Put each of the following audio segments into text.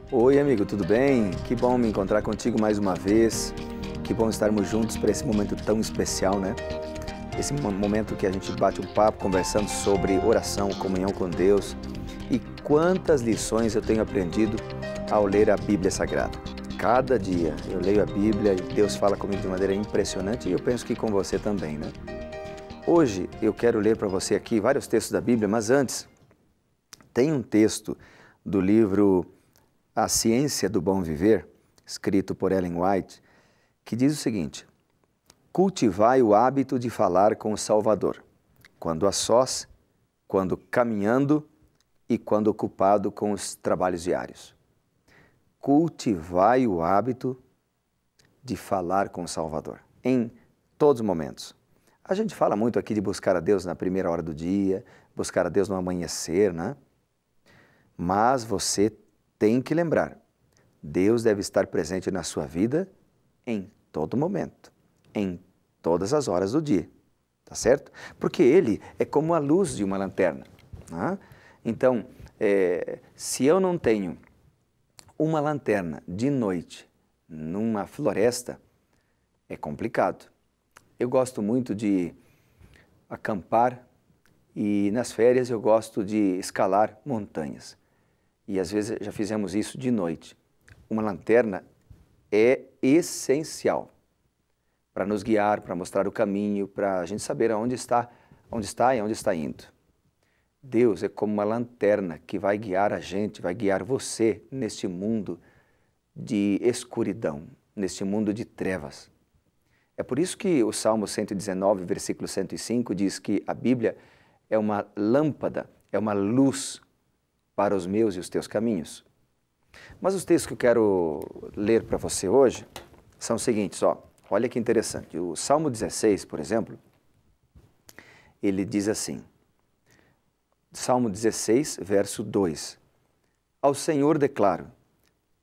Oi, amigo, tudo bem? Que bom me encontrar contigo mais uma vez. Que bom estarmos juntos para esse momento tão especial, né? Esse momento que a gente bate um papo conversando sobre oração, comunhão com Deus. E quantas lições eu tenho aprendido ao ler a Bíblia Sagrada. Cada dia eu leio a Bíblia e Deus fala comigo de maneira impressionante e eu penso que com você também, né? Hoje eu quero ler para você aqui vários textos da Bíblia, mas antes tem um texto do livro A Ciência do Bom Viver, escrito por Ellen White, que diz o seguinte: cultivai o hábito de falar com o Salvador, quando a sós, quando caminhando e quando ocupado com os trabalhos diários. Cultivai o hábito de falar com o Salvador, em todos os momentos. A gente fala muito aqui de buscar a Deus na primeira hora do dia, buscar a Deus no amanhecer, né? Mas você tem que lembrar, Deus deve estar presente na sua vida em todo momento, em todas as horas do dia, tá certo? Porque Ele é como a luz de uma lanterna, né? Então, se eu não tenho uma lanterna de noite numa floresta, é complicado. Eu gosto muito de acampar e nas férias eu gosto de escalar montanhas. E às vezes já fizemos isso de noite. Uma lanterna é essencial para nos guiar, para mostrar o caminho, para a gente saber onde está e onde está indo. Deus é como uma lanterna que vai guiar a gente, vai guiar você neste mundo de escuridão, neste mundo de trevas. É por isso que o Salmo 119, versículo 105, diz que a Bíblia é uma lâmpada, é uma luz para os meus e os teus caminhos. Mas os textos que eu quero ler para você hoje são os seguintes, olha que interessante. O Salmo 16, por exemplo, ele diz assim, Salmo 16, verso 2, ao Senhor declaro,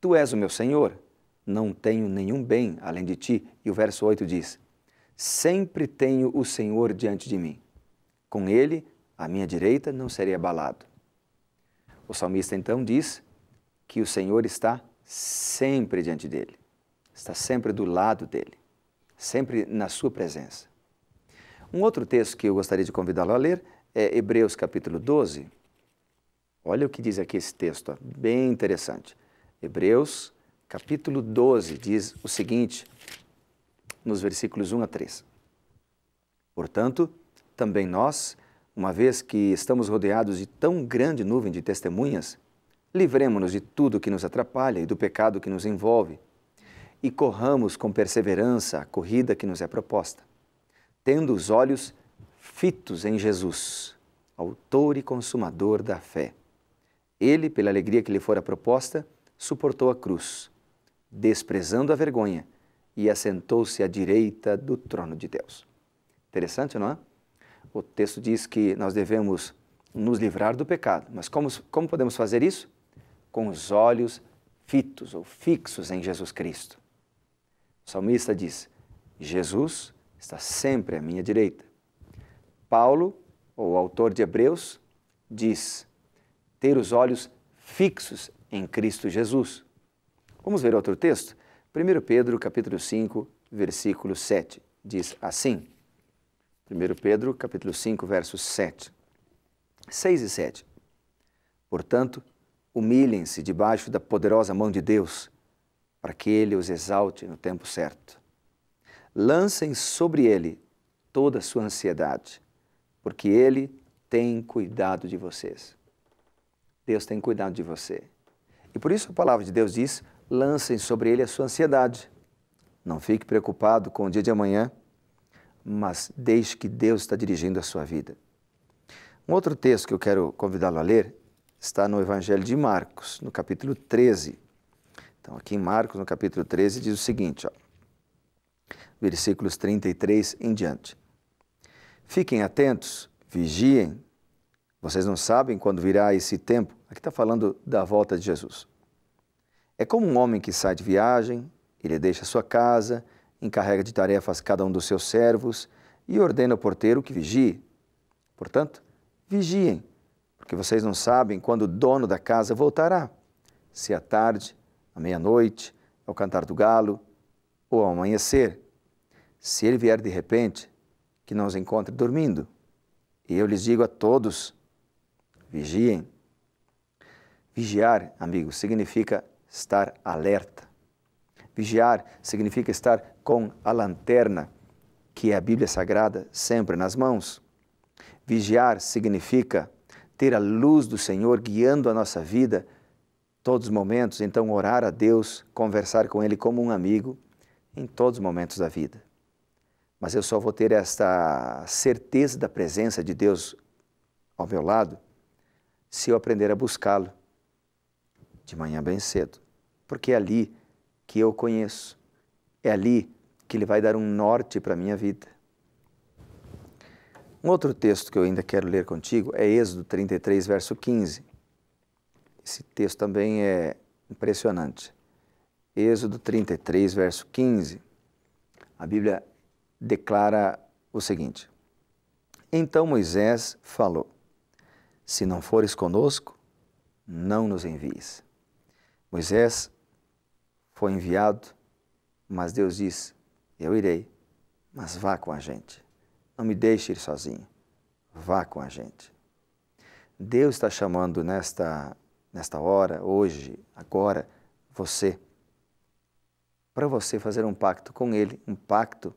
tu és o meu Senhor, não tenho nenhum bem além de ti. E o verso 8 diz, sempre tenho o Senhor diante de mim. Com Ele, à minha direita, não serei abalado. O salmista então diz que o Senhor está sempre diante dele, está sempre do lado dele, sempre na sua presença. Um outro texto que eu gostaria de convidá-lo a ler é Hebreus capítulo 12. Olha o que diz aqui esse texto, bem interessante. Hebreus capítulo 12 diz o seguinte, nos versículos 1 a 3. Portanto, também nós, uma vez que estamos rodeados de tão grande nuvem de testemunhas, livremo-nos de tudo que nos atrapalha e do pecado que nos envolve, e corramos com perseverança a corrida que nos é proposta, tendo os olhos fitos em Jesus, autor e consumador da fé. Ele, pela alegria que lhe fora proposta, suportou a cruz, desprezando a vergonha, e assentou-se à direita do trono de Deus. Interessante, não é? O texto diz que nós devemos nos livrar do pecado, mas como podemos fazer isso? Com os olhos fitos ou fixos em Jesus Cristo. O salmista diz, Jesus está sempre à minha direita. Paulo, o autor de Hebreus, diz, ter os olhos fixos em Cristo Jesus. Vamos ver outro texto? 1 Pedro, capítulo 5, versículo 7, diz assim, 1 Pedro, capítulo 5, versos 7, 6 e 7. Portanto, humilhem-se debaixo da poderosa mão de Deus, para que Ele os exalte no tempo certo. Lancem sobre Ele toda a sua ansiedade, porque Ele tem cuidado de vocês. Deus tem cuidado de você. E por isso a palavra de Deus diz, lancem sobre Ele a sua ansiedade. Não fique preocupado com o dia de amanhã, mas deixe que Deus está dirigindo a sua vida. Um outro texto que eu quero convidá-lo a ler está no Evangelho de Marcos, no capítulo 13. Então, aqui em Marcos, no capítulo 13, diz o seguinte, versículos 33 em diante. Fiquem atentos, vigiem. Vocês não sabem quando virá esse tempo. Aqui está falando da volta de Jesus. É como um homem que sai de viagem, ele deixa sua casa, encarrega de tarefas cada um dos seus servos e ordena ao porteiro que vigie. Portanto, vigiem, porque vocês não sabem quando o dono da casa voltará, se à tarde, à meia-noite, ao cantar do galo ou ao amanhecer. Se ele vier de repente, que não os encontre dormindo. E eu lhes digo a todos, vigiem. Vigiar, amigos, significa estar alerta. Vigiar significa estar com a lanterna, que é a Bíblia Sagrada, sempre nas mãos. Vigiar significa ter a luz do Senhor guiando a nossa vida todos os momentos, então orar a Deus, conversar com Ele como um amigo em todos os momentos da vida. Mas eu só vou ter esta certeza da presença de Deus ao meu lado se eu aprender a buscá-lo de manhã bem cedo, porque é ali que eu conheço, é ali que Ele vai dar um norte para a minha vida. Um outro texto que eu ainda quero ler contigo é Êxodo 33, verso 15. Esse texto também é impressionante. Êxodo 33, verso 15. A Bíblia declara o seguinte: Então Moisés falou: Se não fores conosco, não nos envies. Moisés foi enviado, mas Deus diz: Eu irei, mas vá com a gente. Não me deixe ir sozinho, vá com a gente. Deus está chamando nesta hora, hoje, agora, você, para você fazer um pacto com Ele, um pacto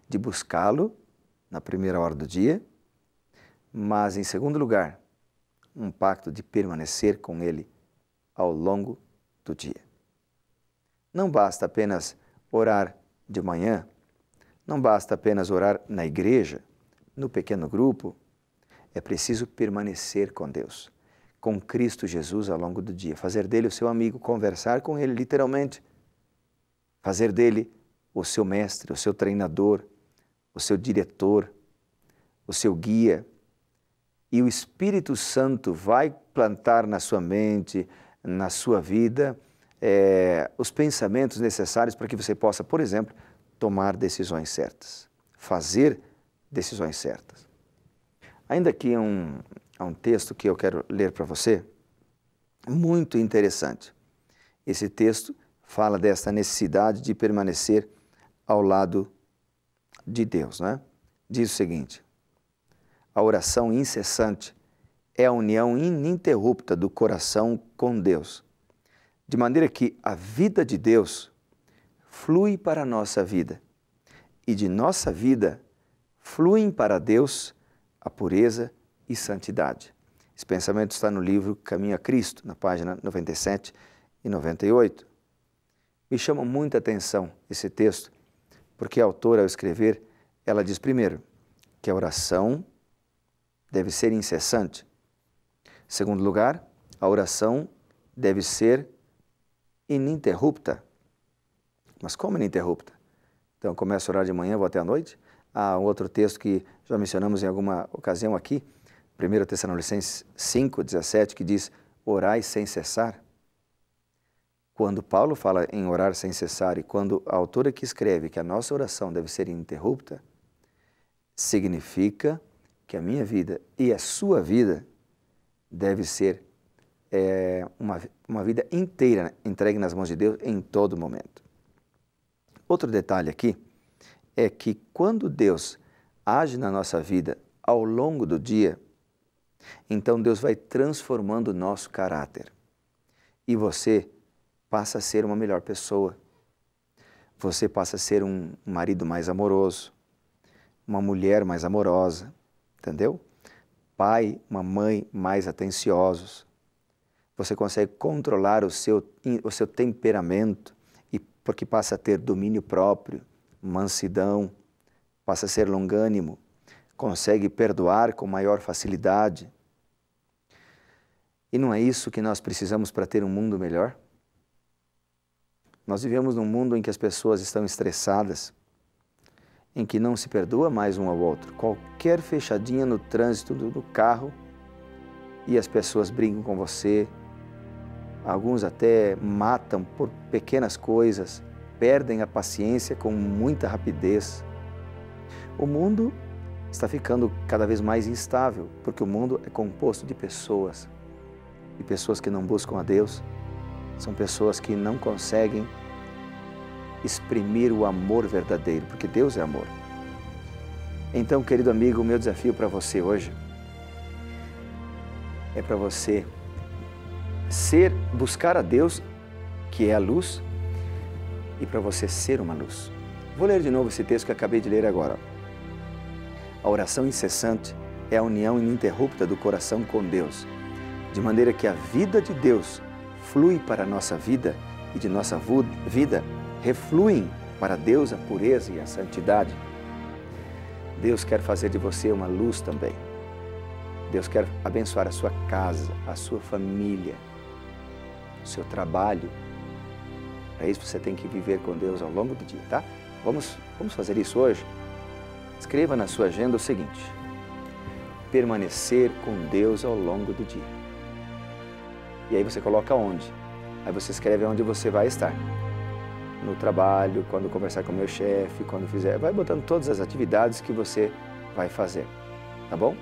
de buscá-lo na primeira hora do dia, mas, em segundo lugar, um pacto de permanecer com Ele ao longo do dia. Não basta apenas orar de manhã, não basta apenas orar na igreja, no pequeno grupo, é preciso permanecer com Deus, com Cristo Jesus ao longo do dia, fazer dele o seu amigo, conversar com ele literalmente, fazer dele o seu mestre, o seu treinador, o seu diretor, o seu guia. E o Espírito Santo vai plantar na sua mente, na sua vida, os pensamentos necessários para que você possa, por exemplo, tomar decisões certas, fazer decisões certas. Ainda aqui há um texto que eu quero ler para você, muito interessante. Esse texto fala desta necessidade de permanecer ao lado de Deus, né? Diz o seguinte: a oração incessante é a união ininterrupta do coração com Deus, de maneira que a vida de Deus flui para a nossa vida e de nossa vida fluem para Deus a pureza e santidade. Esse pensamento está no livro Caminho a Cristo, na página 97 e 98. Me chama muita atenção esse texto, porque a autora, ao escrever, ela diz primeiro que a oração deve ser incessante. Segundo lugar, a oração deve ser ininterrupta. Mas como ininterrupta? Então, eu começo a orar de manhã, vou até a noite. Há um outro texto que já mencionamos em alguma ocasião aqui, 1 Tessalonicenses 5, 17, que diz: orai sem cessar. Quando Paulo fala em orar sem cessar e quando a autora que escreve que a nossa oração deve ser ininterrupta, significa que a minha vida e a sua vida deve ser uma vida inteira entregue nas mãos de Deus em todo momento. Outro detalhe aqui é que quando Deus age na nossa vida ao longo do dia, então Deus vai transformando o nosso caráter e você passa a ser uma melhor pessoa. Você passa a ser um marido mais amoroso, uma mulher mais amorosa, entendeu? Pai, uma mãe mais atenciosos. Você consegue controlar o seu temperamento, e porque passa a ter domínio próprio, mansidão, passa a ser longânimo, consegue perdoar com maior facilidade. E não é isso que nós precisamos para ter um mundo melhor? Nós vivemos num mundo em que as pessoas estão estressadas, em que não se perdoa mais um ao outro. Qualquer fechadinha no trânsito do carro e as pessoas brincam com você, alguns até matam por pequenas coisas, perdem a paciência com muita rapidez. O mundo está ficando cada vez mais instável, porque o mundo é composto de pessoas, e pessoas que não buscam a Deus, são pessoas que não conseguem exprimir o amor verdadeiro, porque Deus é amor. Então, querido amigo, o meu desafio para você hoje é para você buscar a Deus, que é a luz, e para você ser uma luz. Vou ler de novo esse texto que acabei de ler agora. A oração incessante é a união ininterrupta do coração com Deus, de maneira que a vida de Deus flui para a nossa vida e de nossa vida refluem para Deus a pureza e a santidade. Deus quer fazer de você uma luz também. Deus quer abençoar a sua casa, a sua família, o seu trabalho. Para isso você tem que viver com Deus ao longo do dia, tá? Vamos fazer isso hoje? Escreva na sua agenda o seguinte: permanecer com Deus ao longo do dia. E aí você coloca onde? Aí você escreve onde você vai estar. No trabalho, quando conversar com o meu chefe, quando fizer... Vai botando todas as atividades que você vai fazer, tá bom?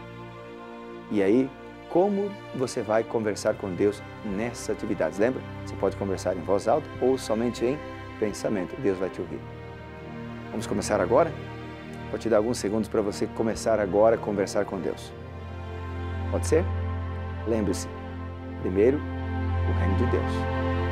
E aí, como você vai conversar com Deus nessas atividades? Lembra? Você pode conversar em voz alta ou somente em pensamento. Deus vai te ouvir. Vamos começar agora? Vou te dar alguns segundos para você começar agora a conversar com Deus. Pode ser? Lembre-se, primeiro, o reino de Deus.